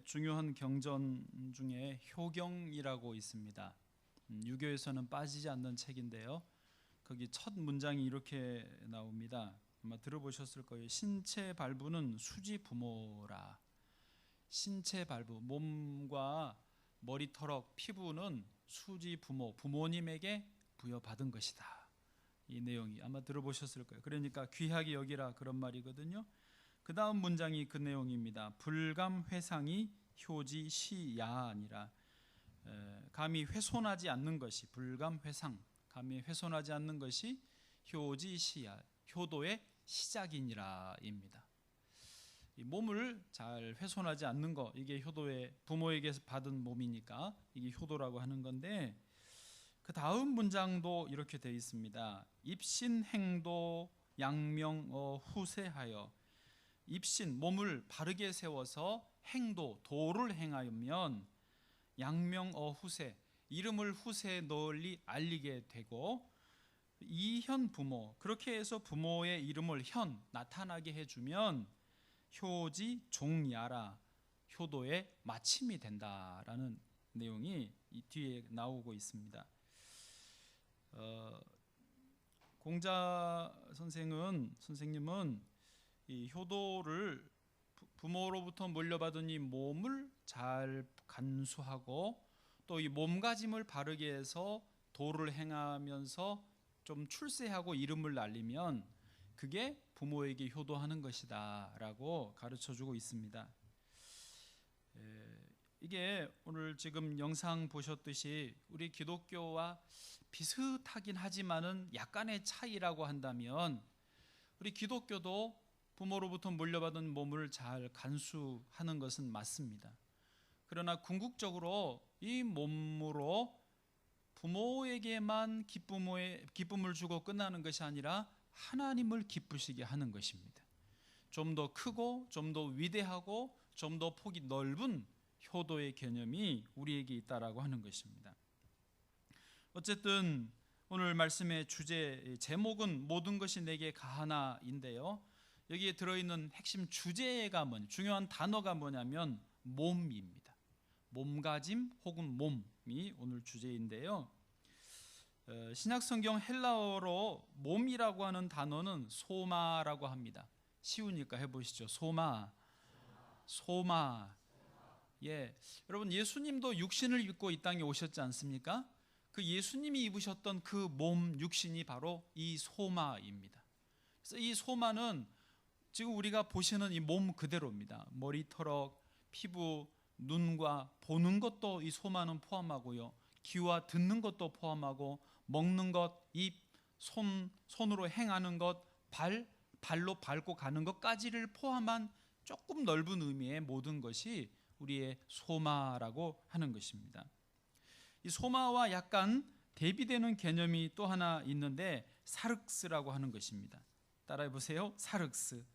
중요한 경전 중에 효경이라고 있습니다. 유교에서는 빠지지 않는 책인데요. 거기 첫 문장이 이렇게 나옵니다. 아마 들어보셨을 거예요. 신체 발부는 수지 부모라. 신체 발부, 몸과 머리털럭, 피부는 수지 부모, 부모님에게 부여받은 것이다. 이 내용이 아마 들어보셨을 거예요. 그러니까 귀하게 여기라 그런 말이거든요. 그 다음 문장이 그 내용입니다. 불감 회상이 효지 시야아니라. 감히 훼손하지 않는 것이, 불감 회상, 감히 훼손하지 않는 것이 효지 시야, 효도의 시작이니라입니다. 이 몸을 잘 훼손하지 않는 거, 이게 효도의, 부모에게서 받은 몸이니까 이게 효도라고 하는 건데, 그 다음 문장도 이렇게 되어 있습니다. 입신행도 양명어 후세하여. 입신, 몸을 바르게 세워서 행도, 도를 행하면 양명어 후세, 이름을 후세에 널리 알리게 되고, 이현 부모, 그렇게 해서 부모의 이름을 현, 나타나게 해주면 효지 종야라, 효도의 마침이 된다라는 내용이 이 뒤에 나오고 있습니다. 공자 선생님은 이 효도를 부모로부터 물려받은 이 몸을 잘 간수하고 또 이 몸가짐을 바르게 해서 도를 행하면서 좀 출세하고 이름을 날리면 그게 부모에게 효도하는 것이다 라고 가르쳐주고 있습니다. 이게 오늘 지금 영상 보셨듯이 우리 기독교와 비슷하긴 하지만은 약간의 차이라고 한다면, 우리 기독교도 부모로부터 물려받은 몸을 잘 간수하는 것은 맞습니다. 그러나 궁극적으로 이 몸으로 부모에게만 기쁨을 주고 끝나는 것이 아니라 하나님을 기쁘시게 하는 것입니다. 좀 더 크고 좀 더 위대하고 좀 더 폭이 넓은 효도의 개념이 우리에게 있다라고 하는 것입니다. 어쨌든 오늘 말씀의 주제, 제목은 모든 것이 내게 가하나인데요. 여기에 들어있는 핵심 주제가 중요한 단어가 뭐냐면 몸입니다. 몸가짐 혹은 몸이 오늘 주제인데요. 신약성경 헬라어로 몸이라고 하는 단어는 소마라고 합니다. 쉬우니까 해보시죠. 소마. 예, 여러분 예수님도 육신을 입고 이 땅에 오셨지 않습니까? 그 예수님이 입으셨던 그 몸 육신이 바로 이 소마입니다. 그래서 이 소마는 지금 우리가 보시는 이 몸 그대로입니다. 머리털럭, 피부, 눈과 보는 것도 이 소마는 포함하고요. 귀와 듣는 것도 포함하고, 먹는 것, 입, 손으로 행하는 것, 발로 밟고 가는 것까지를 포함한 조금 넓은 의미의 모든 것이 우리의 소마라고 하는 것입니다. 이 소마와 약간 대비되는 개념이 또 하나 있는데 사륵스라고 하는 것입니다. 따라해 보세요. 사륵스.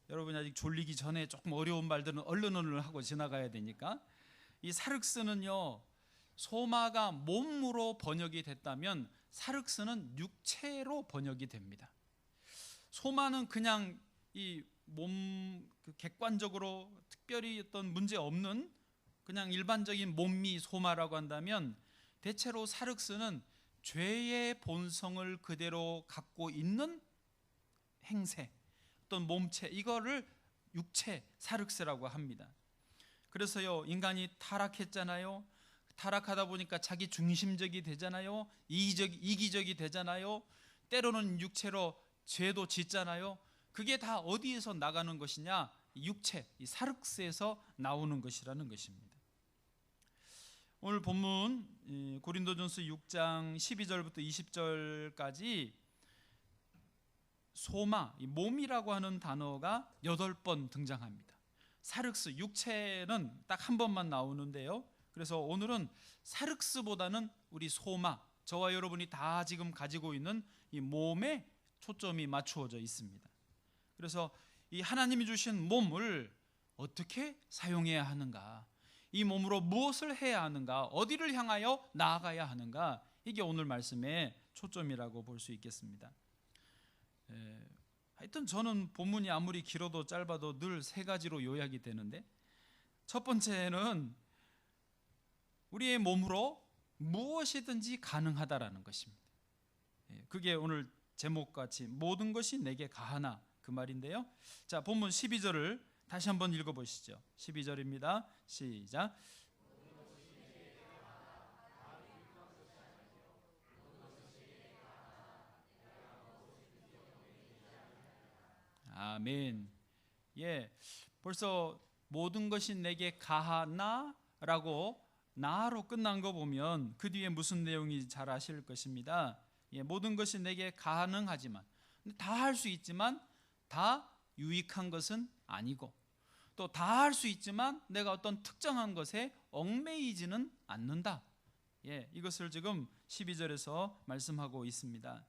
여러분이 아직 졸리기 전에 조금 어려운 말들은 얼른 하고 지나가야 되니까, 이 사륵스는요, 소마가 몸으로 번역이 됐다면 사륵스는 육체로 번역이 됩니다. 소마는 그냥 이 몸 객관적으로 특별히 어떤 문제 없는 그냥 일반적인 몸이 소마라고 한다면, 대체로 사륵스는 죄의 본성을 그대로 갖고 있는 행세, 어떤 몸체, 이거를 육체 사륵스라고 합니다. 그래서요, 인간이 타락했잖아요. 타락하다 보니까 자기 중심적이 되잖아요. 이기적이 되잖아요. 때로는 육체로 죄도 짓잖아요. 그게 다 어디에서 나가는 것이냐? 육체, 이 사륵스에서 나오는 것이라는 것입니다. 오늘 본문 고린도전서 6장 12절부터 20절까지 소마, 몸이라고 하는 단어가 8번 등장합니다. 사륵스, 육체는 딱 한 번만 나오는데요. 그래서 오늘은 사륵스보다는 우리 소마, 저와 여러분이 다 지금 가지고 있는 이 몸에 초점이 맞추어져 있습니다. 그래서 이 하나님이 주신 몸을 어떻게 사용해야 하는가, 이 몸으로 무엇을 해야 하는가, 어디를 향하여 나아가야 하는가, 이게 오늘 말씀의 초점이라고 볼 수 있겠습니다. 하여튼 저는 본문이 아무리 길어도 짧아도 늘 3가지로 요약이 되는데, 첫 번째는 우리의 몸으로 무엇이든지 가능하다라는 것입니다. 그게 오늘 제목같이 모든 것이 내게 가하나 그 말인데요. 자, 본문 12절을 다시 한번 읽어보시죠. 12절입니다. 시작. 아멘. 예, 벌써 모든 것이 내게 가하나라고 나로 끝난 거 보면 그 뒤에 무슨 내용인지 잘 아실 것입니다. 예, 모든 것이 내게 가능하지만, 다 할 수 있지만 다 유익한 것은 아니고, 또 다 할 수 있지만 내가 어떤 특정한 것에 얽매이지는 않는다. 예, 이것을 지금 12절에서 말씀하고 있습니다.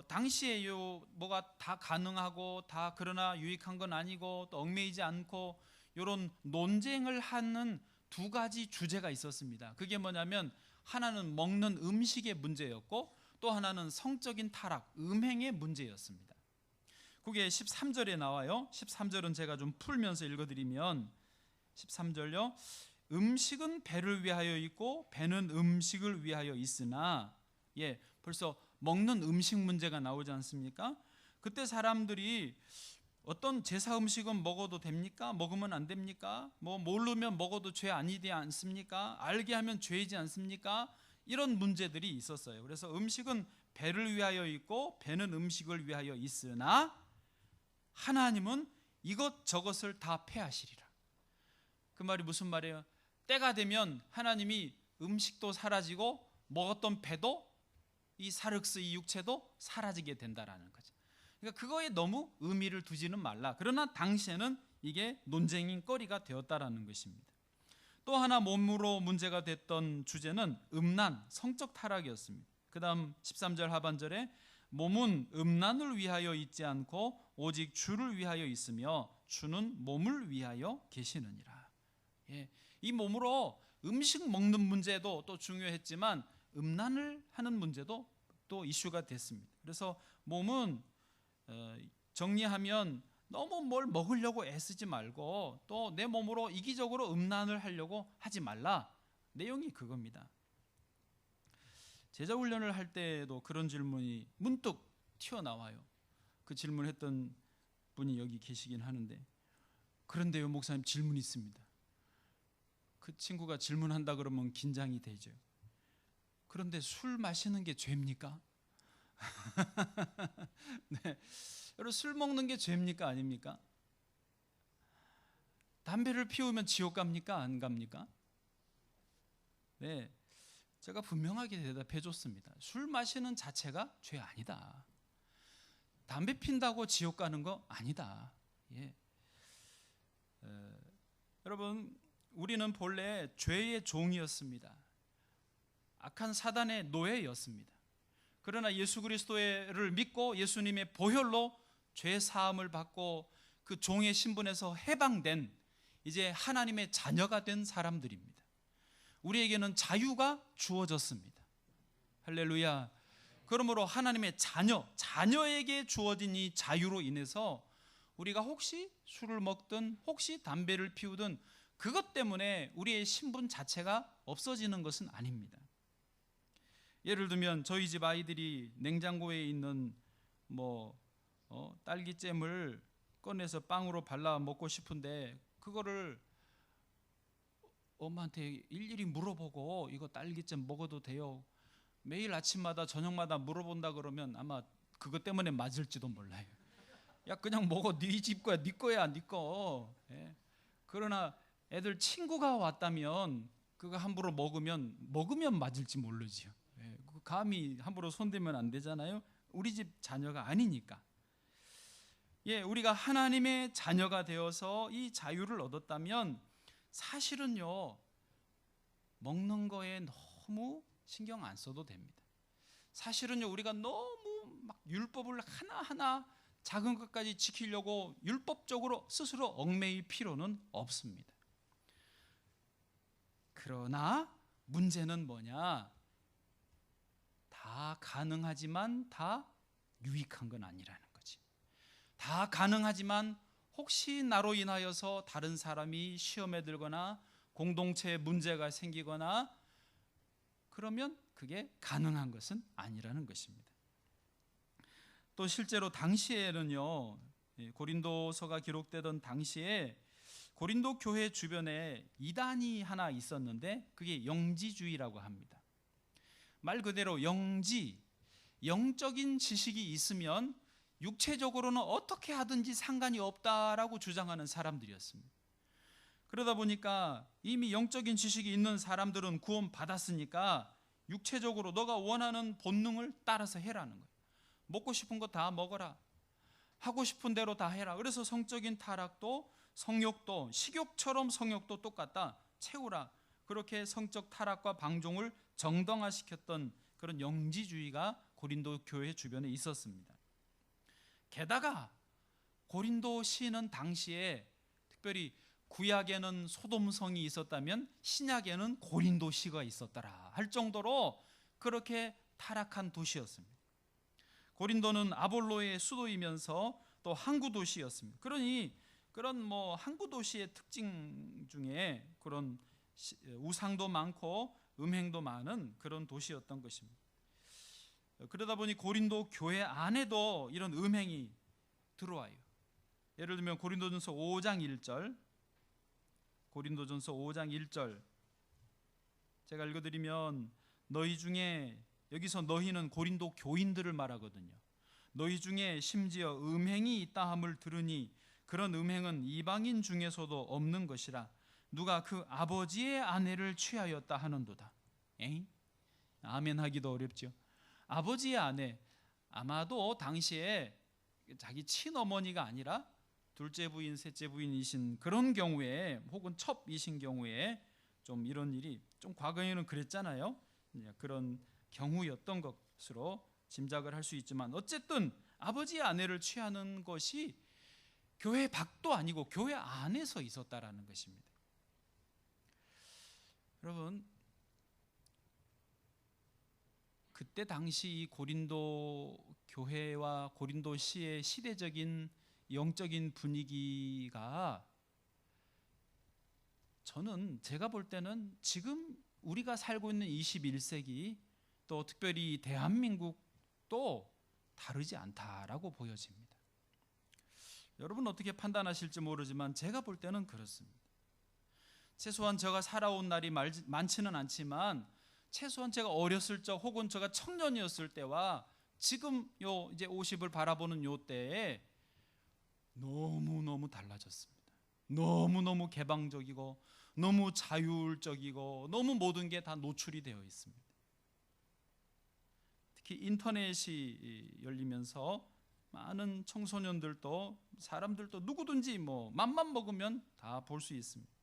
당시에 뭐가 다 가능하고 다 그러나 유익한 건 아니고 또 얽매이지 않고 이런 논쟁을 하는 두 가지 주제가 있었습니다. 그게 뭐냐면 하나는 먹는 음식의 문제였고 또 하나는 성적인 타락, 음행의 문제였습니다. 그게 13절에 나와요. 13절은 제가 좀 풀면서 읽어드리면 13절요. 음식은 배를 위하여 있고 배는 음식을 위하여 있으나, 예, 벌써 먹는 음식 문제가 나오지 않습니까? 그때 사람들이 어떤 제사 음식은 먹어도 됩니까? 먹으면 안 됩니까? 모르면 먹어도 죄 아니지 않습니까? 알게 하면 죄이지 않습니까? 이런 문제들이 있었어요. 그래서 음식은 배를 위하여 있고 배는 음식을 위하여 있으나 하나님은 이것저것을 다 패하시리라. 그 말이 무슨 말이에요? 때가 되면 하나님이 음식도 사라지고 먹었던 배도 이 사륵스 이 육체도 사라지게 된다라는 거죠. 그러니까 그거에 너무 의미를 두지는 말라. 그러나 당시에는 이게 논쟁인 거리가 되었다라는 것입니다. 또 하나 몸으로 문제가 됐던 주제는 음란, 성적 타락이었습니다. 그 다음 13절 하반절에 몸은 음란을 위하여 있지 않고 오직 주를 위하여 있으며 주는 몸을 위하여 계시느니라. 예, 이 몸으로 음식 먹는 문제도 또 중요했지만 음란을 하는 문제도 또 이슈가 됐습니다. 그래서 몸은 정리하면 너무 뭘 먹으려고 애쓰지 말고 또 내 몸으로 이기적으로 음란을 하려고 하지 말라. 내용이 그겁니다. 제자훈련을 할 때도 그런 질문이 문득 튀어나와요. 그 질문했던 분이 여기 계시긴 하는데, 그런데요 목사님 질문이 있습니다. 그 친구가 질문한다 그러면 긴장이 되죠. 그런데 술 마시는 게 죄입니까? 네. 여러분, 술 먹는 게 죄입니까? 아닙니까? 담배를 피우면 지옥 갑니까? 안 갑니까? 네. 제가 분명하게 대답해 줬습니다. 술 마시는 자체가 죄 아니다. 담배 핀다고 지옥 가는 거 아니다. 예. 여러분, 우리는 본래 죄의 종이었습니다. 악한 사단의 노예였습니다. 그러나 예수 그리스도를 믿고 예수님의 보혈로 죄 사함을 받고 그 종의 신분에서 해방된 이제 하나님의 자녀가 된 사람들입니다. 우리에게는 자유가 주어졌습니다. 할렐루야. 그러므로 하나님의 자녀에게 주어진 이 자유로 인해서 우리가 혹시 술을 먹든 혹시 담배를 피우든 그것 때문에 우리의 신분 자체가 없어지는 것은 아닙니다. 예를 들면 저희 집 아이들이 냉장고에 있는 딸기잼을 꺼내서 빵으로 발라 먹고 싶은데 그거를 엄마한테 일일이 물어보고 이거 딸기잼 먹어도 돼요? 매일 아침마다 저녁마다 물어본다 그러면 아마 그것 때문에 맞을지도 몰라요. 야 그냥 먹어, 네 집 거야, 네 거야, 네 거. 예. 그러나 애들 친구가 왔다면 그거 함부로 먹으면 맞을지 모르지요. 예. 감히 함부로 손대면 안 되잖아요. 우리 집 자녀가 아니니까. 예, 우리가 하나님의 자녀가 되어서 이 자유를 얻었다면 사실은요 먹는 거에 너무 신경 안 써도 됩니다. 사실은요 우리가 너무 막 율법을 하나하나 작은 것까지 지키려고 율법적으로 스스로 얽매일 필요는 없습니다. 그러나 문제는 뭐냐? 다 가능하지만 다 유익한 건 아니라는 거지. 다 가능하지만 혹시 나로 인하여서 다른 사람이 시험에 들거나 공동체에 문제가 생기거나 그러면 그게 가능한 것은 아니라는 것입니다. 또 실제로 당시에는요, 고린도서가 기록되던 당시에 고린도 교회 주변에 이단이 하나 있었는데 그게 영지주의라고 합니다. 말 그대로 영적인 지식이 있으면 육체적으로는 어떻게 하든지 상관이 없다라고 주장하는 사람들이었습니다. 그러다 보니까 이미 영적인 지식이 있는 사람들은 구원 받았으니까 육체적으로 너가 원하는 본능을 따라서 해라는 거예요. 먹고 싶은 거 다 먹어라. 하고 싶은 대로 다 해라. 그래서 성적인 타락도 성욕도 식욕처럼 성욕도 똑같다. 채우라. 그렇게 성적 타락과 방종을 정당화시켰던 그런 영지주의가 고린도 교회 주변에 있었습니다. 게다가 고린도 시는 당시에 특별히 구약에는 소돔성이 있었다면 신약에는 고린도시가 있었더라 할 정도로 그렇게 타락한 도시였습니다. 고린도는 아볼로의 수도이면서 또 항구 도시였습니다. 그러니 그런 항구 도시의 특징 중에 그런 우상도 많고 음행도 많은 그런 도시였던 것입니다. 그러다 보니 고린도 교회 안에도 이런 음행이 들어와요. 예를 들면 고린도전서 5장 1절, 고린도전서 5장 1절 제가 읽어드리면 너희 중에, 여기서 너희는 고린도 교인들을 말하거든요. 너희 중에 심지어 음행이 있다 함을 들으니 그런 음행은 이방인 중에서도 없는 것이라. 누가 그 아버지의 아내를 취하였다 하는도다. 아멘 하기도 어렵죠. 아버지의 아내, 아마도 당시에 자기 친어머니가 아니라 둘째 부인, 셋째 부인이신 그런 경우에, 혹은 첩이신 경우에 좀 이런 일이 좀 과거에는 그랬잖아요. 그런 경우였던 것으로 짐작을 할 수 있지만 어쨌든 아버지의 아내를 취하는 것이 교회 밖도 아니고 교회 안에서 있었다라는 것입니다. 여러분, 그때 당시 이 고린도 교회와 고린도시의 시대적인 영적인 분위기가 제가 볼 때는 지금 우리가 살고 있는 21세기 또 특별히 대한민국도 다르지 않다라고 보여집니다. 여러분 어떻게 판단하실지 모르지만 제가 볼 때는 그렇습니다. 최소한 제가 살아온 날이 많지는 않지만 최소한 제가 어렸을 적 혹은 제가 청년이었을 때와 지금 이제 50을 바라보는 요 때에 너무너무 달라졌습니다. 너무너무 개방적이고 너무 자율적이고 너무 모든 게 다 노출이 되어 있습니다. 특히 인터넷이 열리면서 많은 청소년들도 사람들도 누구든지 맘만 먹으면 다 볼 수 있습니다.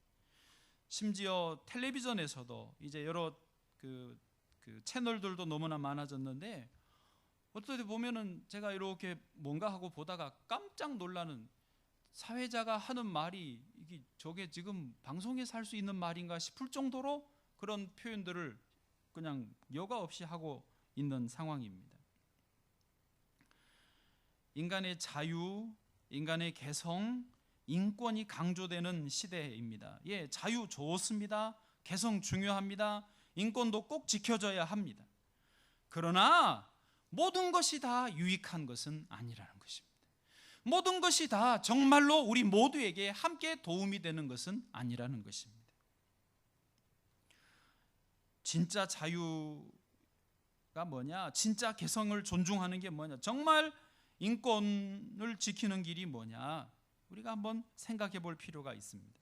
심지어 텔레비전에서도 이제 여러 그 채널들도 너무나 많아졌는데 어떨 때 보면은 제가 이렇게 뭔가 하고 보다가 깜짝 놀라는, 사회자가 하는 말이 저게 지금 방송에서 할 수 있는 말인가 싶을 정도로 그런 표현들을 그냥 여과 없이 하고 있는 상황입니다. 인간의 자유, 인간의 개성, 인권이 강조되는 시대입니다. 자유 좋습니다. 개성 중요합니다. 인권도 꼭 지켜져야 합니다. 그러나 모든 것이 다 유익한 것은 아니라는 것입니다. 모든 것이 다 정말로 우리 모두에게 함께 도움이 되는 것은 아니라는 것입니다. 진짜 자유가 뭐냐? 진짜 개성을 존중하는 게 뭐냐? 정말 인권을 지키는 길이 뭐냐? 우리가 한번 생각해 볼 필요가 있습니다.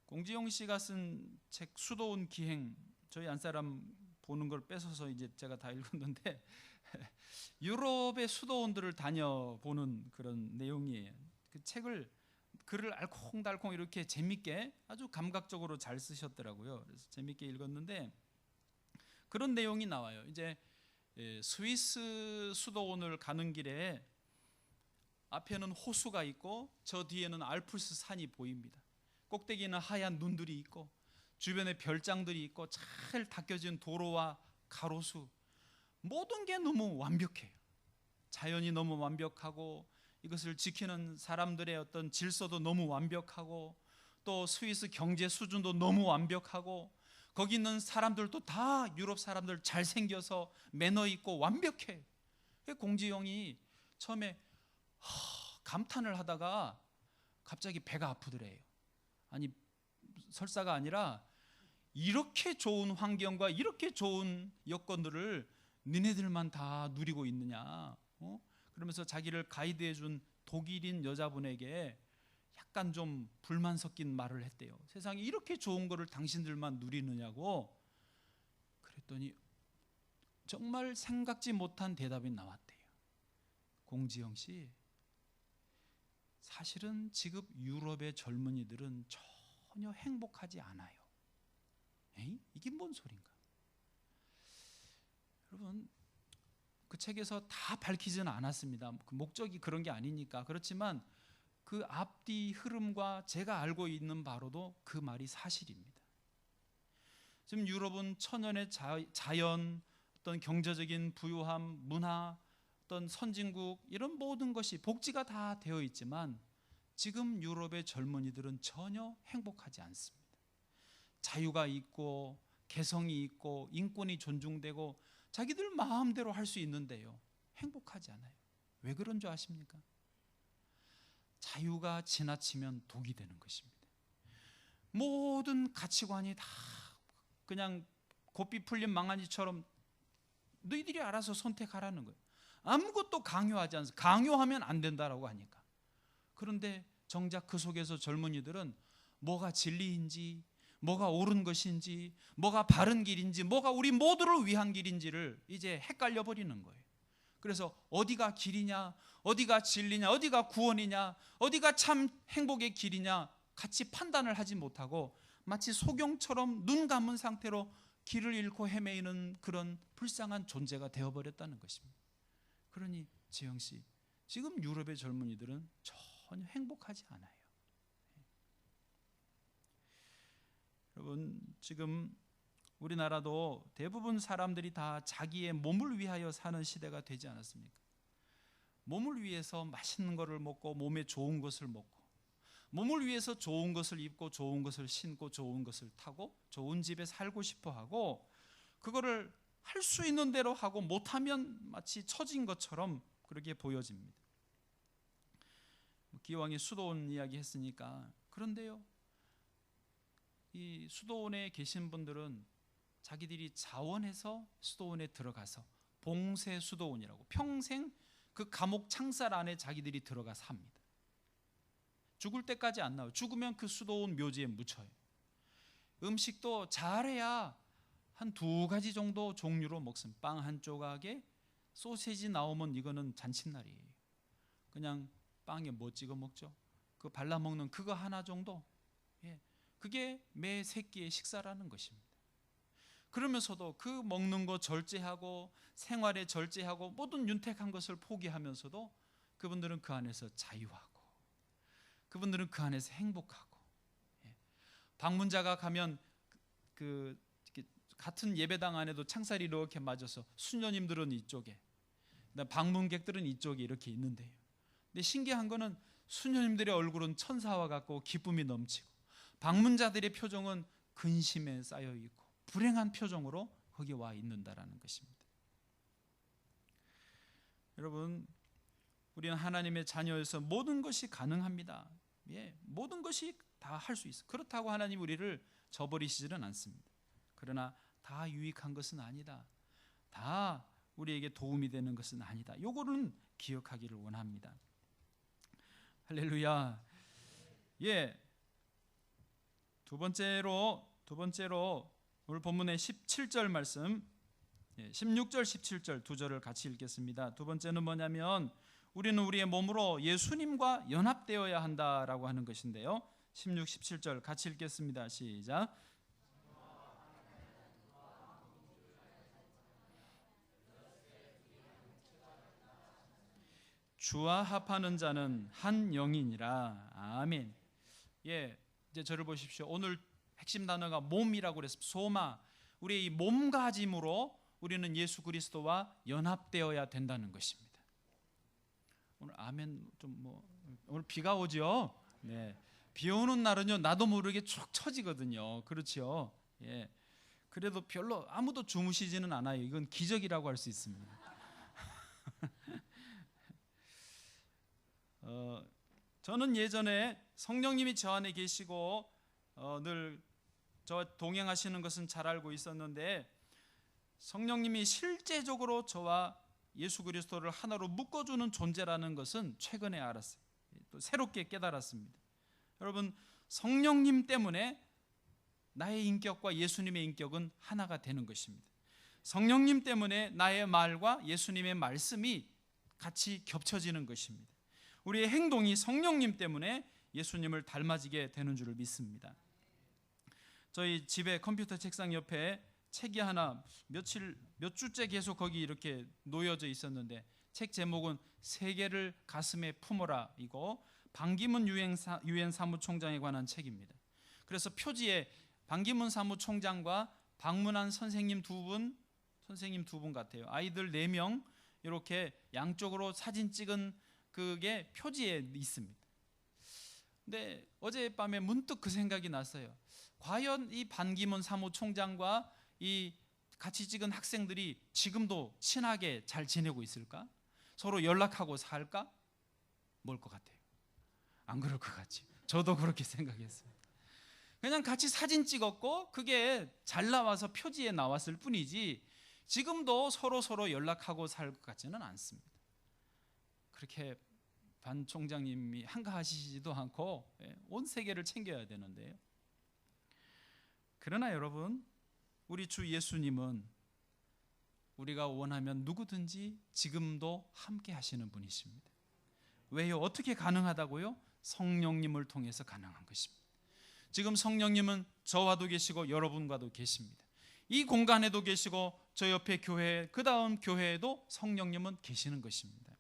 공지용 씨가 쓴 책 수도원 기행, 저희 안사람 보는 걸 뺏어서 이제 제가 다 읽었는데 유럽의 수도원들을 다녀보는 그런 내용이에요. 그 글을 알콩달콩 이렇게 재밌게 아주 감각적으로 잘 쓰셨더라고요. 그래서 재밌게 읽었는데 그런 내용이 나와요. 이제 스위스 수도원을 가는 길에 앞에는 호수가 있고 저 뒤에는 알프스 산이 보입니다. 꼭대기는 하얀 눈들이 있고 주변에 별장들이 있고 잘 닦여진 도로와 가로수, 모든 게 너무 완벽해요. 자연이 너무 완벽하고 이것을 지키는 사람들의 어떤 질서도 너무 완벽하고 또 스위스 경제 수준도 너무 완벽하고 거기 있는 사람들도 다 유럽 사람들 잘생겨서 매너 있고 완벽해. 공지영이 처음에 감탄을 하다가 갑자기 배가 아프더래요. 아니 설사가 아니라 이렇게 좋은 환경과 이렇게 좋은 여건들을 니네들만 다 누리고 있느냐, 그러면서 자기를 가이드해 준 독일인 여자분에게 약간 좀 불만 섞인 말을 했대요. 세상에 이렇게 좋은 거를 당신들만 누리느냐고. 그랬더니 정말 생각지 못한 대답이 나왔대요. 공지영 씨, 사실은 지금 유럽의 젊은이들은 전혀 행복하지 않아요. 에이? 이게 뭔 소린가? 여러분, 그 책에서 다 밝히지는 않았습니다. 그 목적이 그런 게 아니니까. 그렇지만 그 앞뒤 흐름과 제가 알고 있는 바로도 그 말이 사실입니다. 지금 유럽은 천연의 자연, 어떤 경제적인 부유함, 문화, 어떤 선진국 이런 모든 것이 복지가 다 되어 있지만 지금 유럽의 젊은이들은 전혀 행복하지 않습니다. 자유가 있고 개성이 있고 인권이 존중되고 자기들 마음대로 할 수 있는데요, 행복하지 않아요. 왜 그런 줄 아십니까? 자유가 지나치면 독이 되는 것입니다. 모든 가치관이 다 그냥 고삐 풀린 망아지처럼 너희들이 알아서 선택하라는 거예요. 아무것도 강요하지 않습니다. 강요하면 안 된다라고 하니까. 그런데 정작 그 속에서 젊은이들은 뭐가 진리인지, 뭐가 옳은 것인지, 뭐가 바른 길인지, 뭐가 우리 모두를 위한 길인지를 이제 헷갈려 버리는 거예요. 그래서 어디가 길이냐, 어디가 진리냐, 어디가 구원이냐, 어디가 참 행복의 길이냐 같이 판단을 하지 못하고 마치 소경처럼 눈 감은 상태로 길을 잃고 헤매이는 그런 불쌍한 존재가 되어버렸다는 것입니다. 그러니 지영 씨, 지금 유럽의 젊은이들은 전혀 행복하지 않아요. 여러분, 지금 우리나라도 대부분 사람들이 다 자기의 몸을 위하여 사는 시대가 되지 않았습니까? 몸을 위해서 맛있는 것을 먹고 몸에 좋은 것을 먹고 몸을 위해서 좋은 것을 입고 좋은 것을 신고 좋은 것을 타고 좋은 집에 살고 싶어 하고 그거를 할 수 있는 대로 하고 못하면 마치 처진 것처럼 그렇게 보여집니다. 기왕에 수도원 이야기 했으니까, 그런데요, 이 수도원에 계신 분들은 자기들이 자원해서 수도원에 들어가서 봉쇄 수도원이라고 평생 그 감옥 창살 안에 자기들이 들어가 삽니다. 죽을 때까지 안 나와요. 죽으면 그 수도원 묘지에 묻혀요. 음식도 잘해야 한 2가지 정도 종류로 먹습니다. 빵 한 조각에 소시지 나오면 이거는 잔칫날이에요. 그냥 빵에 뭐 찍어 먹죠? 그 발라 먹는 그거 하나 정도. 그게 매 세끼의 식사라는 것입니다. 그러면서도 그 먹는 거 절제하고 생활에 절제하고 모든 윤택한 것을 포기하면서도 그분들은 그 안에서 자유하고 그분들은 그 안에서 행복하고, 방문자가 가면 그 같은 예배당 안에도 창살이 이렇게 맞아서 수녀님들은 이쪽에, 방문객들은 이쪽에 이렇게 있는데요. 근데 신기한 거는 수녀님들의 얼굴은 천사와 같고 기쁨이 넘치고 방문자들의 표정은 근심에 쌓여 있고 불행한 표정으로 거기 와 있는다라는 것입니다. 여러분, 우리는 하나님의 자녀여서 모든 것이 가능합니다. 모든 것이 다 할 수 있어. 그렇다고 하나님 우리를 저버리시지는 않습니다. 그러나 다 유익한 것은 아니다. 다 우리에게 도움이 되는 것은 아니다. 요거는 기억하기를 원합니다. 할렐루야. 두 번째로 오늘 본문의 17절 말씀, 16절 17절 두 절을 같이 읽겠습니다. 두 번째는 뭐냐면 우리는 우리의 몸으로 예수님과 연합되어야 한다라고 하는 것인데요. 16, 17절 같이 읽겠습니다. 시작. 주와 합하는 자는 한 영이니라. 아멘. 이제 저를 보십시오. 오늘 핵심 단어가 몸이라고 그랬습니다. 소마. 우리의 이 몸가짐으로 우리는 예수 그리스도와 연합되어야 된다는 것입니다. 오늘 아멘 오늘 비가 오죠. 네. 비 오는 날은요 나도 모르게 쭉 처지거든요. 그렇죠. 예. 그래도 별로 아무도 주무시지는 않아요. 이건 기적이라고 할 수 있습니다. 저는 예전에 성령님이 저 안에 계시고 늘 저와 동행하시는 것은 잘 알고 있었는데 성령님이 실제적으로 저와 예수 그리스도를 하나로 묶어주는 존재라는 것은 최근에 알았어요. 또 새롭게 깨달았습니다. 여러분, 성령님 때문에 나의 인격과 예수님의 인격은 하나가 되는 것입니다. 성령님 때문에 나의 말과 예수님의 말씀이 같이 겹쳐지는 것입니다. 우리의 행동이 성령님 때문에 예수님을 닮아지게 되는 줄을 믿습니다. 저희 집에 컴퓨터 책상 옆에 책이 하나 몇 주째 계속 거기 이렇게 놓여져 있었는데 책 제목은 세계를 가슴에 품어라 이고 반기문 유엔 사무총장에 관한 책입니다. 그래서 표지에 반기문 사무총장과 방문한 선생님 두 분 같아요. 아이들 4명 이렇게 양쪽으로 사진 찍은 그게 표지에 있습니다. 근데 어젯밤에 문득 그 생각이 났어요. 과연 이 반기문 사무총장과 이 같이 찍은 학생들이 지금도 친하게 잘 지내고 있을까? 서로 연락하고 살까? 뭘 것 같아요? 안 그럴 것 같죠. 저도 그렇게 생각했어요. 그냥 같이 사진 찍었고 그게 잘 나와서 표지에 나왔을 뿐이지 지금도 서로 연락하고 살 것 같지는 않습니다. 그렇게 반 총장님이 한가하시지도 않고 온 세계를 챙겨야 되는데요. 그러나 여러분, 우리 주 예수님은 우리가 원하면 누구든지 지금도 함께 하시는 분이십니다. 왜요? 어떻게 가능하다고요? 성령님을 통해서 가능한 것입니다. 지금 성령님은 저와도 계시고 여러분과도 계십니다. 이 공간에도 계시고 저 옆에 교회, 그 다음 교회에도 성령님은 계시는 것입니다.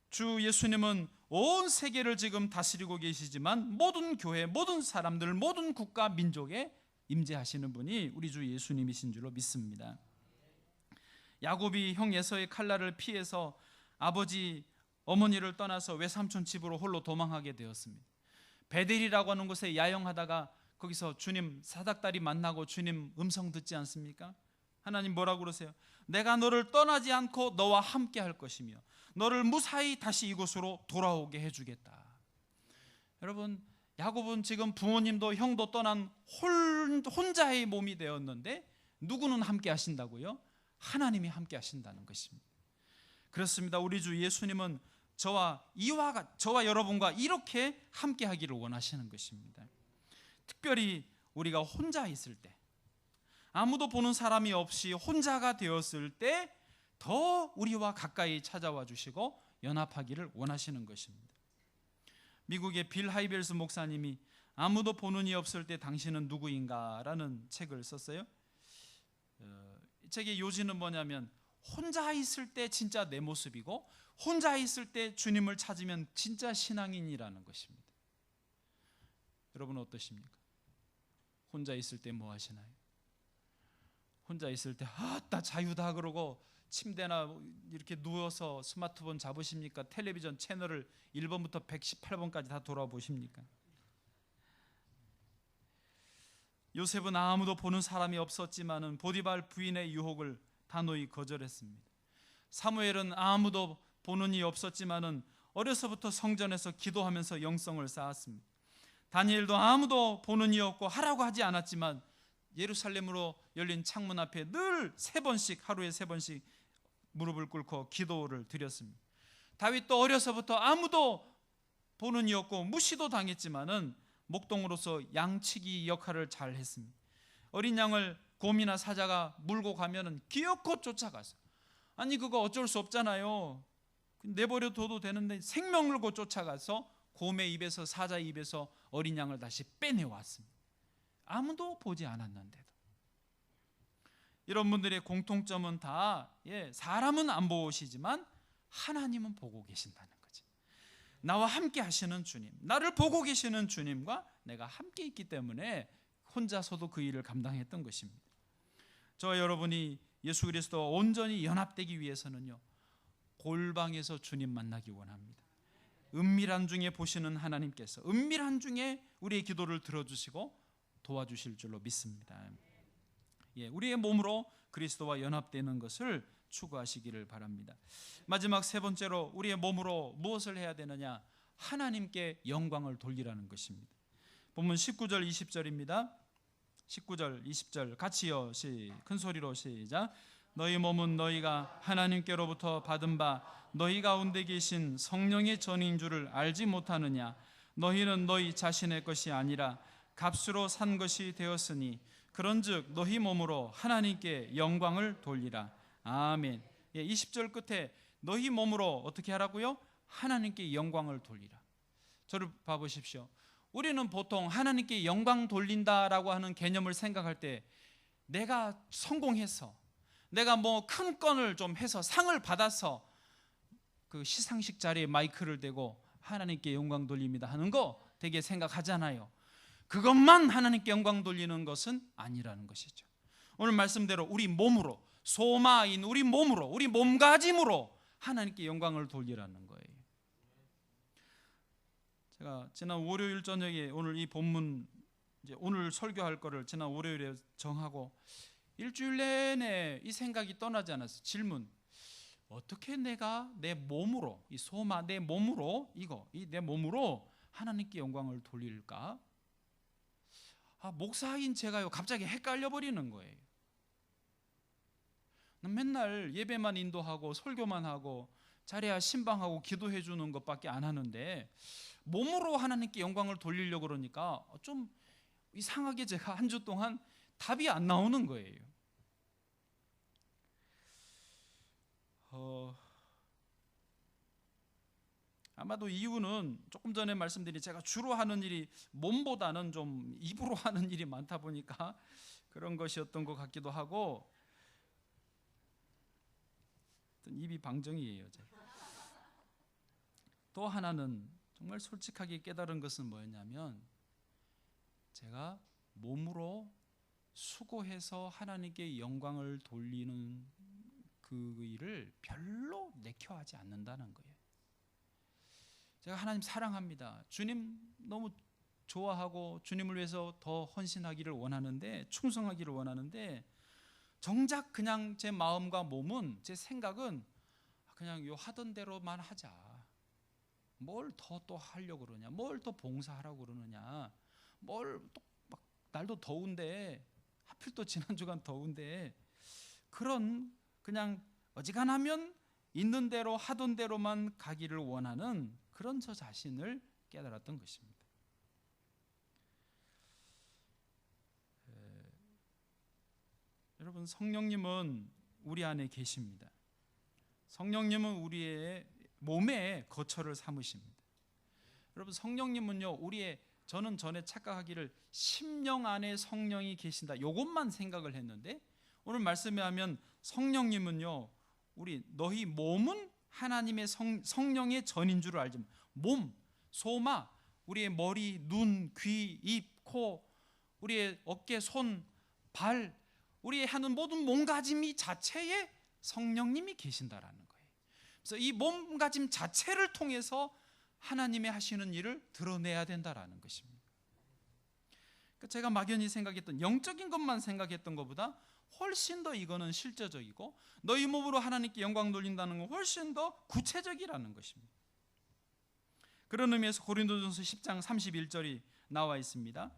주 예수님은 온 세계를 지금 다스리고 계시지만 모든 교회, 모든 사람들, 모든 국가, 민족에 임재하시는 분이 우리 주 예수님이신 줄로 믿습니다. 야곱이 형 에서의 칼날을 피해서 아버지, 어머니를 떠나서 외삼촌 집으로 홀로 도망하게 되었습니다. 베델이라고 하는 곳에 야영하다가 거기서 주님 사닥다리 만나고 주님 음성 듣지 않습니까? 하나님 뭐라고 그러세요? 내가 너를 떠나지 않고 너와 함께 할 것이며 너를 무사히 다시 이곳으로 돌아오게 해주겠다. 여러분, 야곱은 지금 부모님도 형도 떠난 혼자의 몸이 되었는데 누구는 함께 하신다고요? 하나님이 함께 하신다는 것입니다. 그렇습니다. 우리 주 예수님은 저와 여러분과 이렇게 함께 하기를 원하시는 것입니다. 특별히 우리가 혼자 있을 때, 아무도 보는 사람이 없이 혼자가 되었을 때 더 우리와 가까이 찾아와 주시고 연합하기를 원하시는 것입니다. 미국의 빌 하이벨스 목사님이 아무도 보는 이 없을 때 당신은 누구인가? 라는 책을 썼어요. 이 책의 요지는 뭐냐면 혼자 있을 때 진짜 내 모습이고 혼자 있을 때 주님을 찾으면 진짜 신앙인이라는 것입니다. 여러분 어떠십니까? 혼자 있을 때 뭐 하시나요? 혼자 있을 때 나 자유다 그러고 침대나 이렇게 누워서 스마트폰 잡으십니까? 텔레비전 채널을 1번부터 118번까지 다 돌아보십니까? 요셉은 아무도 보는 사람이 없었지만은 보디발 부인의 유혹을 단호히 거절했습니다. 사무엘은 아무도 보는 이 없었지만은 어려서부터 성전에서 기도하면서 영성을 쌓았습니다. 다니엘도 아무도 보는 이 없고 하라고 하지 않았지만 예루살렘으로 열린 창문 앞에 늘 3번씩 하루에 3번씩 무릎을 꿇고 기도를 드렸습니다. 다윗도 어려서부터 아무도 보는 이 없고 무시도 당했지만은 목동으로서 양치기 역할을 잘 했습니다. 어린 양을 곰이나 사자가 물고 가면은 기어코 쫓아가서 아니 그거 어쩔 수 없잖아요. 내버려 둬도 되는데 생명을 걸고 쫓아가서 곰의 입에서 사자의 입에서 어린 양을 다시 빼내왔습니다. 아무도 보지 않았는데도. 이런 분들의 공통점은 다 사람은 안 보시지만 하나님은 보고 계신다는 거지. 나와 함께 하시는 주님, 나를 보고 계시는 주님과 내가 함께 있기 때문에 혼자서도 그 일을 감당했던 것입니다. 저와 여러분이 예수 그리스도와 온전히 연합되기 위해서는요, 골방에서 주님 만나기 원합니다. 은밀한 중에 보시는 하나님께서 은밀한 중에 우리의 기도를 들어주시고 도와주실 줄로 믿습니다. 우리의 몸으로 그리스도와 연합되는 것을 추구하시기를 바랍니다. 마지막 세 번째로 우리의 몸으로 무엇을 해야 되느냐? 하나님께 영광을 돌리라는 것입니다. 본문 19절 20절입니다. 19절 20절 같이요. 큰 소리로 시작. 너희 몸은 너희가 하나님께로부터 받은 바 너희 가운데 계신 성령의 전인 줄을 알지 못하느냐? 너희는 너희 자신의 것이 아니라 값으로 산 것이 되었으니 그런즉 너희 몸으로 하나님께 영광을 돌리라. 아멘. 20절 끝에 너희 몸으로 어떻게 하라고요? 하나님께 영광을 돌리라. 저를 봐보십시오. 우리는 보통 하나님께 영광 돌린다라고 하는 개념을 생각할 때 내가 성공해서 내가 뭐 큰 건을 좀 해서 상을 받아서 그 시상식 자리에 마이크를 대고 하나님께 영광 돌립니다 하는 거 되게 생각하잖아요. 그것만 하나님께 영광 돌리는 것은 아니라는 것이죠. 오늘 말씀대로 우리 몸으로, 소마인 우리 몸으로, 우리 몸가짐으로 하나님께 영광을 돌리라는 거예요. 제가 지난 월요일 저녁에 오늘 이 본문 이제 오늘 설교할 거를 지난 월요일에 정하고 일주일 내내 이 생각이 떠나지 않았어요. 질문: 어떻게 내가 내 몸으로, 이 소마 내 몸으로 내 몸으로 하나님께 영광을 돌릴까? 목사인 제가요 갑자기 헷갈려 버리는 거예요. 맨날 예배만 인도하고 설교만 하고 자리야 신방하고 기도해 주는 것밖에 안 하는데 몸으로 하나님께 영광을 돌리려고 그러니까 좀 이상하게 제가 한 주 동안 답이 안 나오는 거예요. 아마도 이유는 조금 전에 말씀드린 제가 주로 하는 일이 몸보다는 좀 입으로 하는 일이 많다 보니까 그런 것이었던 것 같기도 하고, 입이 방정이에요. 또 하나는 정말 솔직하게 깨달은 것은 뭐였냐면 제가 몸으로 수고해서 하나님께 영광을 돌리는 그 일을 별로 내켜하지 않는다는 거예요. 제가 하나님 사랑합니다. 주님 너무 좋아하고 주님을 위해서 더 헌신하기를 원하는데, 충성하기를 원하는데 정작 그냥 제 마음과 몸은, 제 생각은 그냥 요 하던 대로만 하자. 뭘 더 또 하려고 그러냐, 뭘 더 봉사하라고 그러느냐, 뭘 또 막 날도 더운데 하필 또 지난주간 더운데 그런 그냥 어지간하면 있는 대로 하던 대로만 가기를 원하는 그런 저 자신을 깨달았던 것입니다. 여러분, 성령님은 우리 안에 계십니다. 성령님은 우리의 몸에 거처를 삼으십니다. 여러분, 성령님은요, 저는 전에 착각하기를 심령 안에 성령이 계신다, 이것만 생각을 했는데 오늘 말씀에 하면 성령님은요, 너희 몸은 하나님의 성령의 전인 줄을 알지만, 몸, 소마, 우리의 머리, 눈, 귀, 입, 코, 우리의 어깨, 손, 발, 우리의 하는 모든 몸가짐이 자체에 성령님이 계신다라는 거예요. 그래서 이 몸가짐 자체를 통해서 하나님의 하시는 일을 드러내야 된다라는 것입니다. 그러니까 제가 막연히 생각했던, 영적인 것만 생각했던 것보다 훨씬 더 이거는 실제적이고 너희 몸으로 하나님께 영광 돌린다는 건 훨씬 더 구체적이라는 것입니다. 그런 의미에서 고린도전서 10장 31절이 나와 있습니다.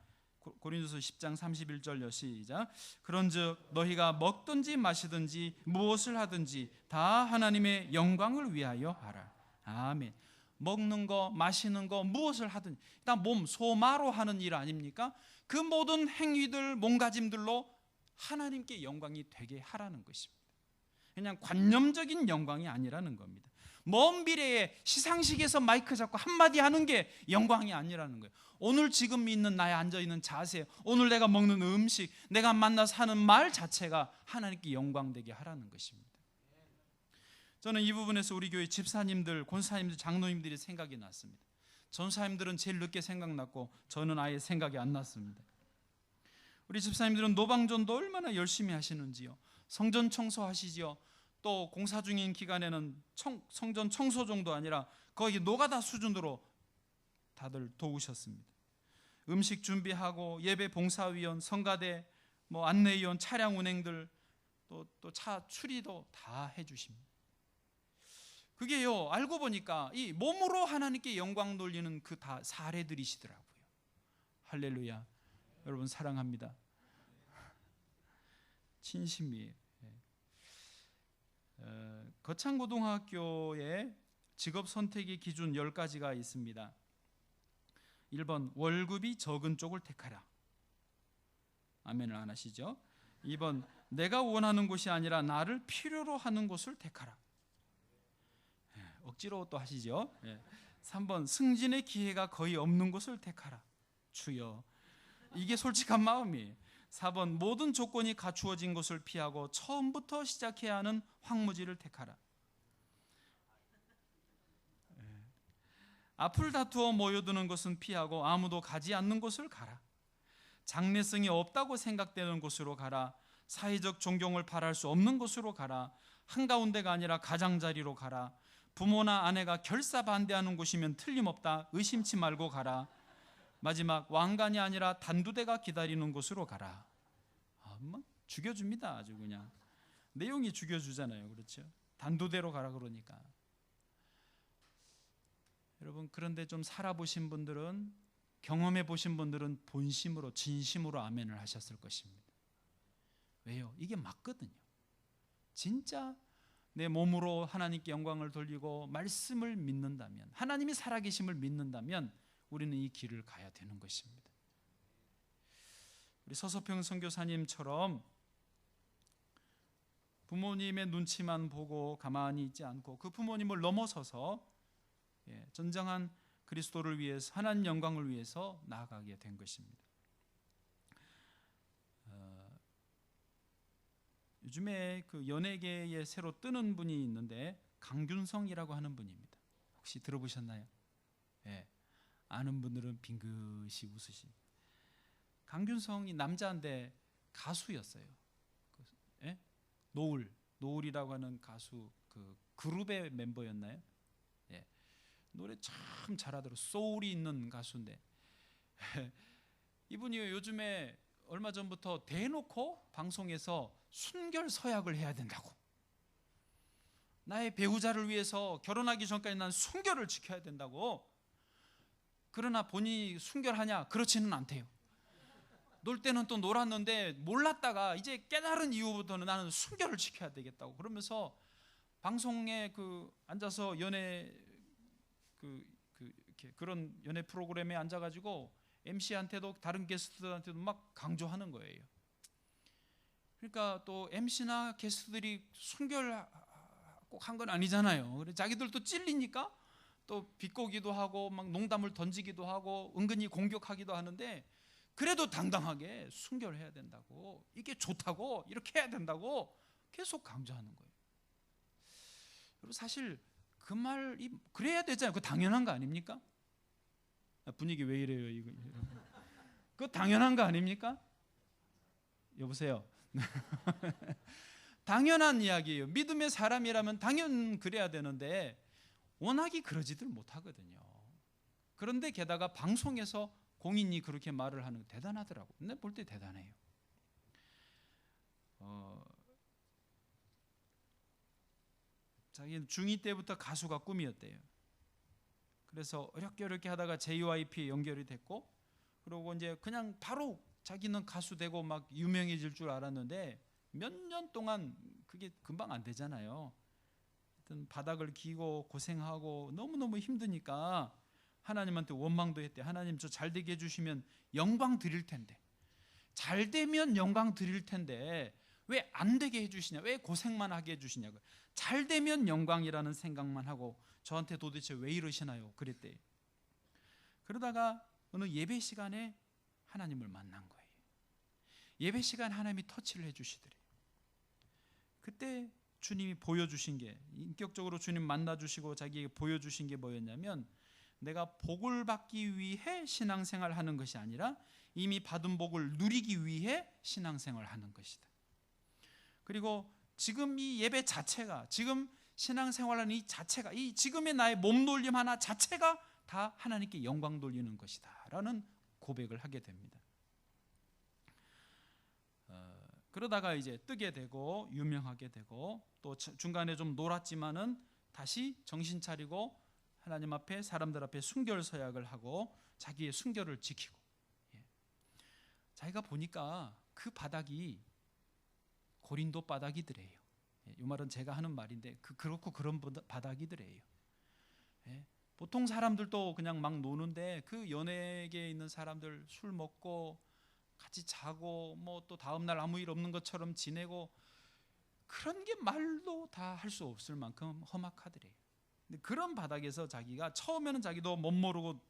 고린도서 10장 31절요. 시작. 그런즉 너희가 먹든지 마시든지 무엇을 하든지 다 하나님의 영광을 위하여 하라. 아멘. 먹는 거, 마시는 거, 무엇을 하든 일단 몸, 소마로 하는 일 아닙니까? 그 모든 행위들, 몸가짐들로 하나님께 영광이 되게 하라는 것입니다. 그냥 관념적인 영광이 아니라는 겁니다. 먼 미래에 시상식에서 마이크 잡고 한마디 하는 게 영광이 아니라는 거예요. 오늘 지금 있는 나의 앉아있는 자세, 오늘 내가 먹는 음식, 내가 만나서 하는 말 자체가 하나님께 영광되게 하라는 것입니다. 저는 이 부분에서 우리 교회 집사님들, 권사님들, 장로님들이 생각이 났습니다. 전사님들은 제일 늦게 생각났고 저는 아예 생각이 안 났습니다. 우리 집사님들은 노방전도 얼마나 열심히 하시는지요. 성전 청소하시지요. 또 공사 중인 기간에는 성전 청소 정도 아니라 거의 노가다 수준으로 다들 도우셨습니다. 음식 준비하고 예배 봉사위원, 성가대, 안내위원, 차량 운행들 또 차 수리도 다 해주십니다. 그게요, 알고 보니까 이 몸으로 하나님께 영광 돌리는 그 다 사례들이시더라고요. 할렐루야. 여러분 사랑합니다. 진심이에요. 거창고등학교에 직업 선택의 기준 10가지가 있습니다. 1번, 월급이 적은 쪽을 택하라. 아멘을 안 하시죠? 2번, 내가 원하는 곳이 아니라 나를 필요로 하는 곳을 택하라. 억지로 또 하시죠? 3번, 승진의 기회가 거의 없는 곳을 택하라. 주여, 이게 솔직한 마음이에요. 4번, 모든 조건이 갖추어진 것을 피하고 처음부터 시작해야 하는 황무지를 택하라. 앞을 다투어 모여드는 것은 피하고 아무도 가지 않는 곳을 가라. 장래성이 없다고 생각되는 곳으로 가라. 사회적 존경을 바랄 수 없는 곳으로 가라. 한가운데가 아니라 가장자리로 가라. 부모나 아내가 결사 반대하는 곳이면 틀림없다. 의심치 말고 가라. 마지막, 왕관이 아니라 단두대가 기다리는 곳으로 가라. 죽여줍니다. 아주 그냥 내용이 죽여주잖아요. 그렇죠? 단두대로 가라 그러니까. 여러분, 그런데 좀 살아보신 분들은, 경험해 보신 분들은 본심으로 진심으로 아멘을 하셨을 것입니다. 왜요? 이게 맞거든요. 진짜 내 몸으로 하나님께 영광을 돌리고 말씀을 믿는다면, 하나님이 살아계심을 믿는다면 우리는 이 길을 가야 되는 것입니다. 우리 서서평 선교사님처럼 부모님의 눈치만 보고 가만히 있지 않고 그 부모님을 넘어서서 전정한 그리스도를 위해서, 하나님 영광을 위해서 나아가게 된 것입니다. 요즘에 그 연예계에 새로 뜨는 분이 있는데 강균성이라고 하는 분입니다. 혹시 들어보셨나요? 아는 분들은 빙긋이 웃으시. 강균성이 남자인데 가수였어요. 노을이라고 하는 가수 그 그룹의 멤버였나요? 노래 참 잘하더라고요. 소울이 있는 가수인데 이분이 요즘에 얼마 전부터 대놓고 방송에서 순결 서약을 해야 된다고, 나의 배우자를 위해서 결혼하기 전까지 난 순결을 지켜야 된다고. 그러나 본인이 순결하냐? 그렇지는 않대요. 놀 때는 또 놀았는데 몰랐다가 이제 깨달은 이후부터는 나는 순결을 지켜야 되겠다고 그러면서 방송에 앉아서 연애 이렇게 그런 연애 프로그램에 앉아가지고 MC한테도 다른 게스트들한테도 막 강조하는 거예요. 그러니까 또 MC나 게스트들이 순결 꼭 한 건 아니잖아요. 그래서 자기들도 찔리니까 또 비꼬기도 하고 막 농담을 던지기도 하고 은근히 공격하기도 하는데, 그래도 당당하게 순결해야 된다고, 이게 좋다고, 이렇게 해야 된다고 계속 강조하는 거예요. 그리고 사실 그 말이 그래야 되잖아요. 그거 당연한 거 아닙니까? 분위기 왜 이래요 이거? 그거 당연한 거 아닙니까? 여보세요. 당연한 이야기예요. 믿음의 사람이라면 당연 그래야 되는데 워낙이 그러지들 못하거든요. 그런데 게다가 방송에서 공인이 그렇게 말을 하는 거 대단하더라고요. 근데 볼 때 대단해요. 자기는 중2 때부터 가수가 꿈이었대요. 그래서 어렵게 하다가 JYP에 연결이 됐고, 그리고 이제 그냥 바로 자기는 가수 되고 막 유명해질 줄 알았는데 몇 년 동안 그게 금방 안 되잖아요. 하여튼 바닥을 기고 고생하고 너무너무 힘드니까 하나님한테 원망도 했대. 하나님, 저 잘 되게 해주시면 영광 드릴 텐데, 잘 되면 영광 드릴 텐데 왜 안 되게 해주시냐, 왜 고생만 하게 해주시냐고. 잘 되면 영광이라는 생각만 하고 저한테 도대체 왜 이러시나요? 그랬대. 그러다가 어느 예배 시간에 하나님을 만난 거예요. 예배 시간 하나님이 터치를 해주시더래요. 그때 주님이 보여주신 게, 인격적으로 주님 만나주시고 자기에게 보여주신 게 뭐였냐면, 내가 복을 받기 위해 신앙생활 하는 것이 아니라 이미 받은 복을 누리기 위해 신앙생활 하는 것이다. 그리고 지금 이 예배 자체가, 지금 신앙생활하는 이 자체가, 이 지금의 나의 몸놀림 하나 자체가 다 하나님께 영광 돌리는 것이다 라는 고백을 하게 됩니다. 그러다가 이제 뜨게 되고 유명하게 되고 또 중간에 좀 놀았지만은 다시 정신 차리고 하나님 앞에, 사람들 앞에 순결서약을 하고 자기의 순결을 지키고, 자기가 보니까 그 바닥이 고린도 바닥이더래요. 이 말은 제가 하는 말인데 그렇고 그런 바닥이더래요. 보통 사람들도 그냥 막 노는데 그 연예계에 있는 사람들 술 먹고 같이 자고 뭐 또 다음날 아무 일 없는 것처럼 지내고, 그런 게 말로 다 할 수 없을 만큼 험악하더래요. 근데 그런 바닥에서 자기가 처음에는 자기도 못 모르고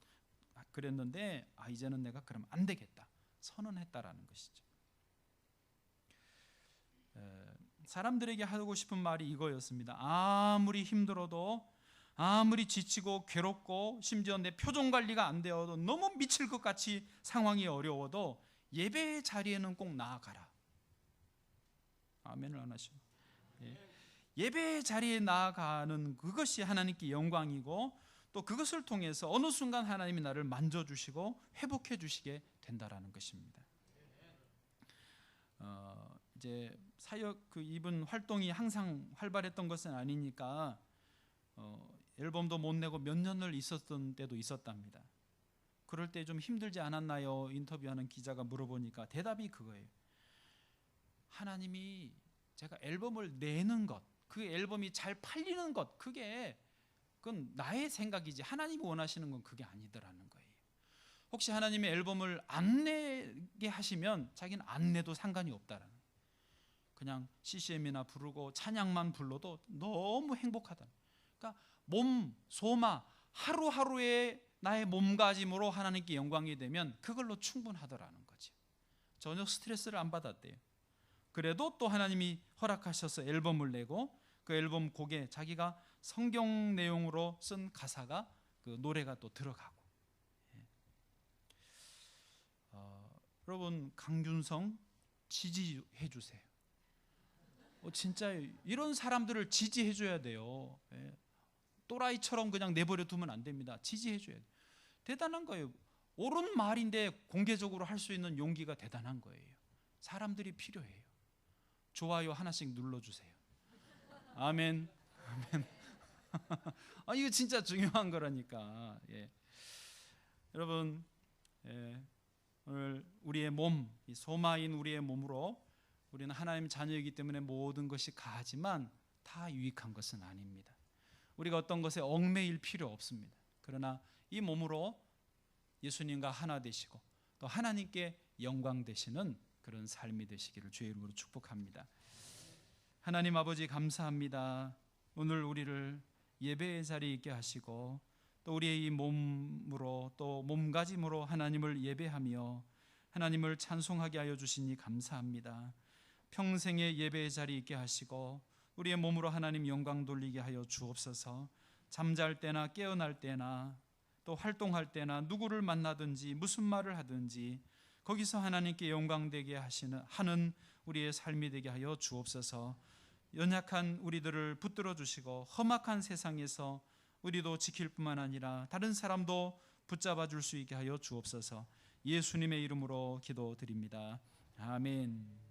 그랬는데 이제는 내가 그러면 안 되겠다 선언했다라는 것이죠. 사람들에게 하고 싶은 말이 이거였습니다. 아무리 힘들어도, 아무리 지치고 괴롭고, 심지어 내 표정 관리가 안 되어도, 너무 미칠 것 같이 상황이 어려워도 예배의 자리에는 꼭 나아가라. 아멘을 안 하시죠? 예배의 자리에 나아가는 그것이 하나님께 영광이고, 또 그것을 통해서 어느 순간 하나님이 나를 만져주시고 회복해 주시게 된다라는 것입니다. 이제 사역 이분 활동이 항상 활발했던 것은 아니니까 앨범도 못 내고 몇 년을 있었던 때도 있었답니다. 그럴 때 좀 힘들지 않았나요? 인터뷰하는 기자가 물어보니까 대답이 그거예요. 하나님이 제가 앨범을 내는 것, 그 앨범이 잘 팔리는 것, 그건 나의 생각이지 하나님이 원하시는 건 그게 아니더라는 거예요. 혹시 하나님의 앨범을 안 내게 하시면 자기는 안 내도 상관이 없다라는 거예요. 그냥 CCM이나 부르고 찬양만 불러도 너무 행복하다. 그러니까 몸, 소마, 하루하루의 나의 몸가짐으로 하나님께 영광이 되면 그걸로 충분하더라는 거죠. 전혀 스트레스를 안 받았대요. 그래도 또 하나님이 허락하셔서 앨범을 내고, 그 앨범 곡에 자기가 성경 내용으로 쓴 가사가, 그 노래가 또 들어가고. 여러분, 강균성 지지해 주세요. 진짜 이런 사람들을 지지해 줘야 돼요. 또라이처럼 그냥 내버려 두면 안 됩니다. 지지해 줘야 돼요. 대단한 거예요. 옳은 말인데 공개적으로 할 수 있는 용기가 대단한 거예요. 사람들이 필요해요. 좋아요 하나씩 눌러주세요. 아멘. 아멘. 이거 진짜 중요한 거라니까. 여러분, 오늘 우리의 몸, 이 소마인 우리의 몸으로 우리는 하나님 자녀이기 때문에 모든 것이 가하지만 다 유익한 것은 아닙니다. 우리가 어떤 것에 얽매일 필요 없습니다. 그러나 이 몸으로 예수님과 하나 되시고 또 하나님께 영광 되시는 그런 삶이 되시기를 주의 이름으로 축복합니다. 하나님 아버지 감사합니다. 오늘 우리를 예배의 자리에 있게 하시고 또 우리의 이 몸으로, 또 몸가짐으로 하나님을 예배하며 하나님을 찬송하게 하여 주시니 감사합니다. 평생의 예배의 자리에 있게 하시고 우리의 몸으로 하나님 영광 돌리게 하여 주옵소서. 잠잘 때나 깨어날 때나 또 활동할 때나 누구를 만나든지 무슨 말을 하든지 거기서 하나님께 영광되게 하는 우리의 삶이 되게 하여 주옵소서. 연약한 우리들을 붙들어 주시고 험악한 세상에서 우리도 지킬 뿐만 아니라 다른 사람도 붙잡아 줄 수 있게 하여 주옵소서. 예수님의 이름으로 기도드립니다. 아멘.